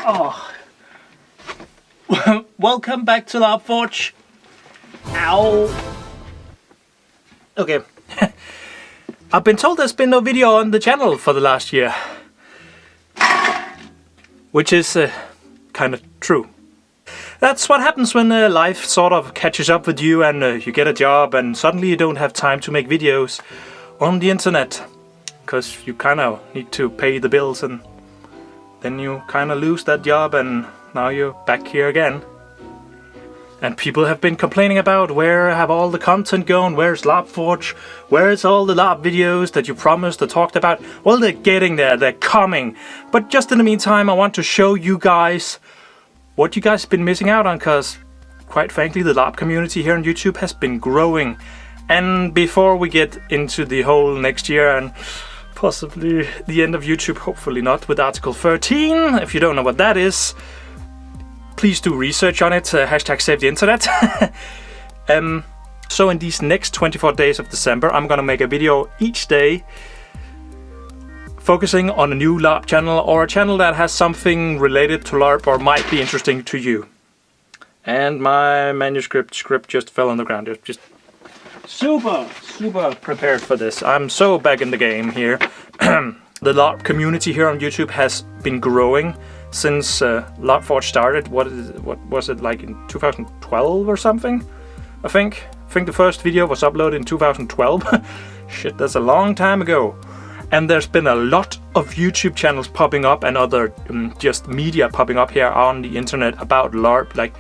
Oh. Welcome back to LarpForge. Ow. Okay. I've been told there's been no video on the channel for the last year. Which is kind of true. That's what happens when life sort of catches up with you and you get a job and suddenly you don't have time to make videos on the internet. Because you kind of need to pay the bills and then you kind of lose that job and now you're back here again. And people have been complaining about where have all the content gone, where's LarpForge, where's all the LARP videos that you promised or talked about. Well, they're getting there, they're coming. But just in the meantime, I want to show you guys what you guys have been missing out on, because quite frankly, the LARP community here on YouTube has been growing. And before we get into the whole next year and possibly the end of YouTube, hopefully not with Article 13, if you don't know what that is, please do research on it, hashtag save the internet. So in these next 24 days of December, I'm gonna make a video each day focusing on a new LARP channel or a channel that has something related to LARP or might be interesting to you. And my manuscript script just fell on the ground. Just super prepared for this. I'm so back in the game here. The LARP community here on YouTube has been growing since LarpForge started. What was it, like in 2012 or something? I think the first video was uploaded in 2012. Shit, that's a long time ago. And there's been a lot of YouTube channels popping up and other just media popping up here on the internet about LARP, like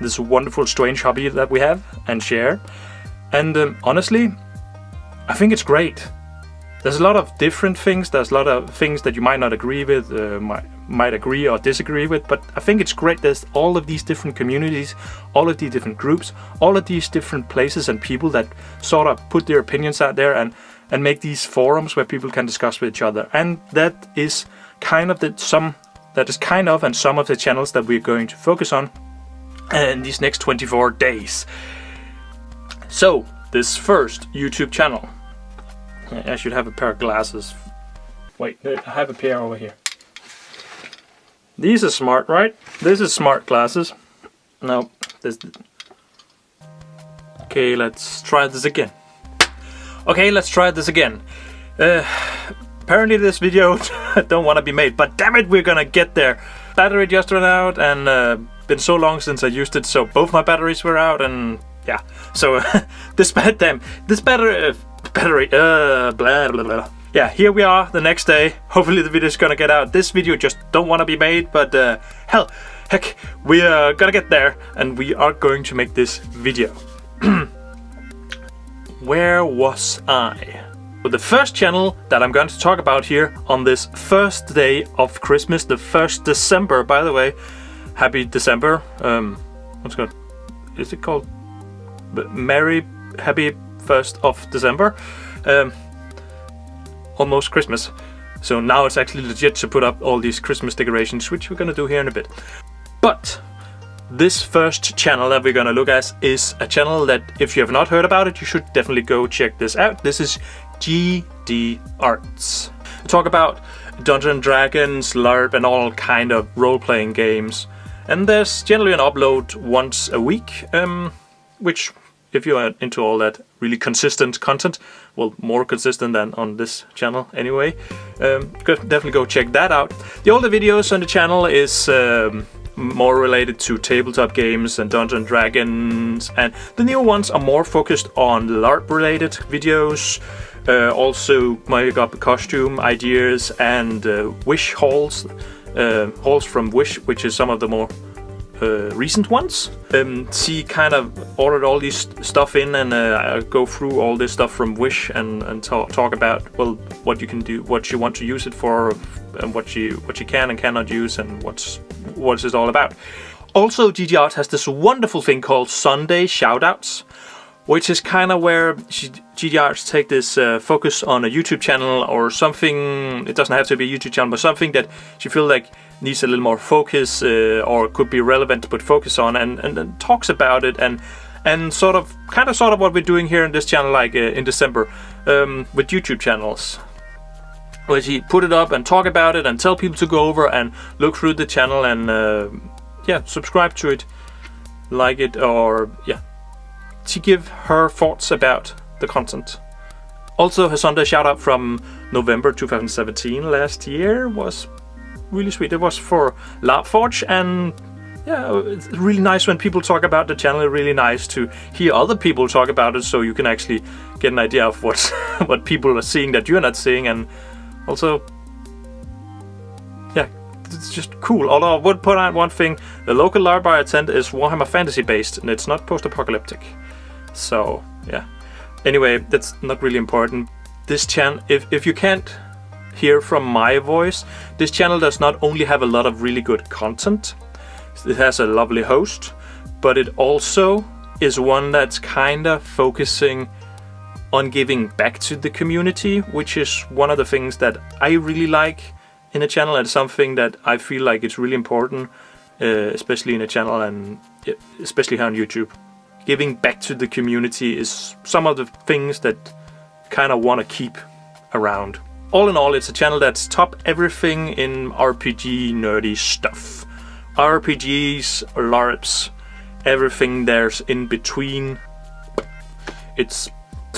this wonderful strange hobby that we have and share. And honestly, I think it's great. There's a lot of different things. There's a lot of things that you might not agree with, might agree or disagree with, but I think it's great. There's all of these different communities, all of these different groups, all of these different places and people that sort of put their opinions out there and make these forums where people can discuss with each other. And that is kind of some of the channels that we're going to focus on in these next 24 days. So this first YouTube channel, I should have a pair of glasses. Wait, I have a pair over here. These are smart, right? This is smart glasses. No, this. Okay, let's try this again. Okay, let's try this again. Apparently this video don't want to be made, but damn it, we're gonna get there. Battery just ran out and been so long since I used it, so both my batteries were out and yeah. So this battery, blah blah blah. Yeah, here we are the next day. Hopefully the video is gonna get out. This video just don't want to be made, but heck, we are gonna get there and we are going to make this video. Where was I? Well, the first channel that I'm going to talk about here on this first day of Christmas, the 1st December, by the way. Happy December. Is it called Merry Happy 1st of December? Almost Christmas. So now it's actually legit to put up all these Christmas decorations, which we're gonna do here in a bit. But this first channel that we're gonna look at is a channel that, if you have not heard about it, you should definitely go check this out. This is GD Arts. We talk about Dungeons & Dragons, LARP, and all kind of role-playing games. And there's generally an upload once a week, which, if you are into all that really consistent content, well, more consistent than on this channel anyway, definitely go check that out. The older videos on the channel is more related to tabletop games and Dungeons & Dragons, and the new ones are more focused on LARP related videos, also make-up costume ideas and wish hauls, hauls from Wish, which is some of the more recent ones. She kind of ordered all this stuff in and go through all this stuff from Wish and talk about, well, what you can do, what you want to use it for, and what you can and cannot use, and what it's all about. Also, GD Arts has this wonderful thing called Sunday Shoutouts, which is kind of where GD Arts take this focus on a YouTube channel or something. It doesn't have to be a YouTube channel, but something that she feels like needs a little more focus or could be relevant to put focus on, and talks about it and sort of what we're doing here in this channel, like in December with YouTube channels. where she put it up and talk about it and tell people to go over and look through the channel and yeah, subscribe to it, like it, or yeah, to give her thoughts about the content. Also, her Sunday shout out from November 2017 last year was really sweet. It was for LarpForge, and yeah, it's really nice when people talk about the channel. It's really nice to hear other people talk about it, so you can actually get an idea of what what people are seeing that you're not seeing, and also, yeah, it's just cool. Although I would put out one thing: the local LARP I attend is Warhammer Fantasy based, and it's not post-apocalyptic. So yeah. Anyway, that's not really important. This channel, if you can't hear from my voice, this channel does not only have a lot of really good content. It has a lovely host, but it also is one that's kind of focusing on giving back to the community, which is one of the things that I really like in a channel, and something that I feel like it's really important, especially in a channel and especially here on YouTube. Giving back to the community is some of the things that kind of want to keep around. All in all, it's a channel that's top everything in RPG nerdy stuff. RPGs, LARPs, everything there's in between. It's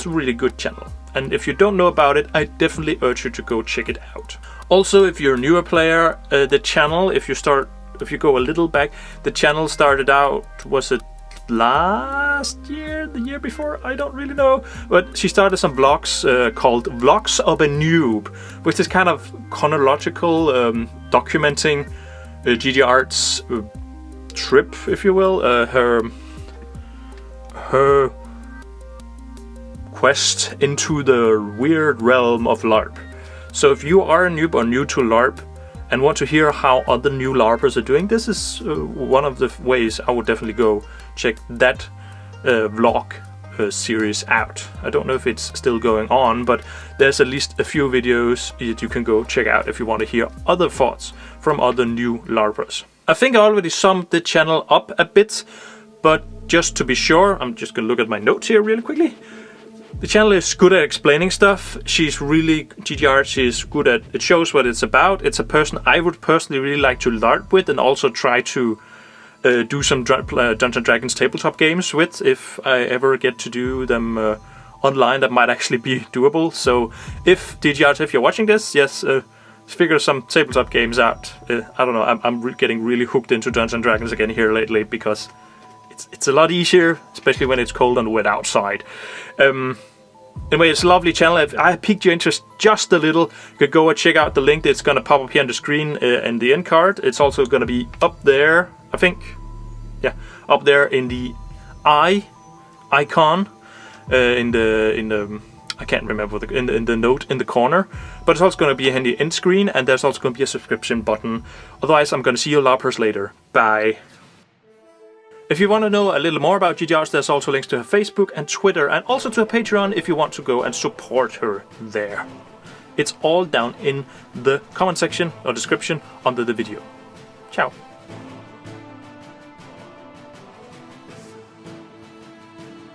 a really good channel. And if you don't know about it, I definitely urge you to go check it out. Also, if you're a newer player, the channel, if you go a little back, the channel started out, was it last year, the year before, I don't really know, but she started some vlogs called Vlogs of a Noob, which is kind of chronological, documenting Gigi Art's trip, if you will, her quest into the weird realm of LARP. So if you are a noob or new to LARP and want to hear how other new LARPers are doing, this is one of the ways I would definitely go check that vlog series out. I don't know if it's still going on, but there's at least a few videos that you can go check out if you want to hear other thoughts from other new LARPers. I think I already summed the channel up a bit, but just to be sure, I'm just gonna look at my notes here really quickly. The channel is good at explaining stuff. She's really, Gigi Art, she's good at, it shows what it's about. It's a person I would personally really like to LARP with, and also try to do some Dungeons & Dragons tabletop games with. If I ever get to do them online, that might actually be doable. So if Gigi Art, if you're watching this, yes, figure some tabletop games out. I don't know, I'm getting really hooked into Dungeons & Dragons again here lately, because it's a lot easier, especially when it's cold and wet outside. Anyway, it's a lovely channel. If I piqued your interest just a little, you could go and check out the link that's going to pop up here on the screen in the end card. It's also going to be up there, I think. Yeah, up there in the icon, in the I can't remember in the note in the corner. But it's also going to be in the end screen, and there's also going to be a subscription button. Otherwise, I'm going to see you LARPers later. Bye. If you want to know a little more about Gigi Arts, there's also links to her Facebook and Twitter, and also to her Patreon if you want to go and support her there. It's all down in the comment section or description under the video. Ciao.